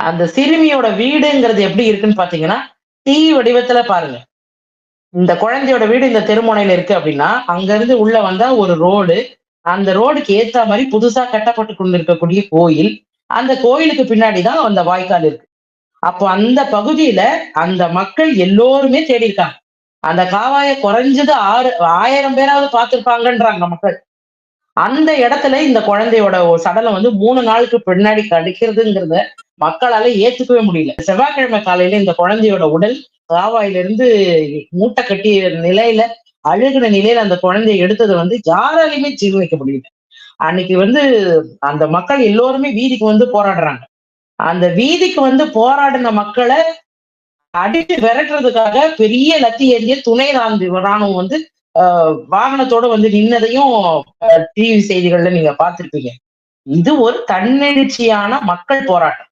அந்த சிறுமியோட வீடுங்கிறது எப்படி இருக்குன்னு பாத்தீங்கன்னா, T வடிவத்துல பாருங்க. இந்த குழந்தையோட வீடு இந்த தெருமுனையில இருக்கு அப்படின்னா, அங்கருந்து உள்ள வந்தா ஒரு ரோடு. அந்த ரோடுக்கு ஏத்தா மாரி புதுசா கட்டப்பட்டு கொண்டிருக்கக்கூடிய கோயில். அந்த கோயிலுக்கு பின்னாடி தான் அந்த வாய்க்கால் இருக்கு. அப்போ அந்த பகுதியில அந்த மக்கள் எல்லோருமே தேடியிருக்காங்க. அந்த காவாய குறைஞ்சது 1000 பேராவது பார்த்திருப்பாங்கன்றாங்க மக்கள். அந்த இடத்துல இந்த குழந்தையோட சடலம் வந்து 3 நாளுக்கு பின்னாடி கிடைக்கிறதுங்கிறத மக்களால ஏத்துக்கவே முடியல. செவ்வாய்க்கிழமை காலையில இந்த குழந்தையோட உடல் காவாயிலிருந்து மூட்டை கட்டிய நிலையில, அழுகுன நிலையில அந்த குழந்தைய எடுத்தத வந்து யாராலயுமே ஜீர்ணிக்க முடியல. அன்னைக்கு வந்து அந்த மக்கள் எல்லோருமே வீதிக்கு வந்து போராடுறாங்க. அந்த வீதிக்கு வந்து போராடின மக்கள அடிச்சு விரட்டுறதுக்காக பெரிய லத்தி ஏந்திய துணை ராணுவம் வந்து வாகனத்தோட வந்து நின்னதையும் டிவி செய்திகள்ல நீங்க பார்த்திருப்பீங்க. இது ஒரு தன்னெழுச்சியான மக்கள் போராட்டம்.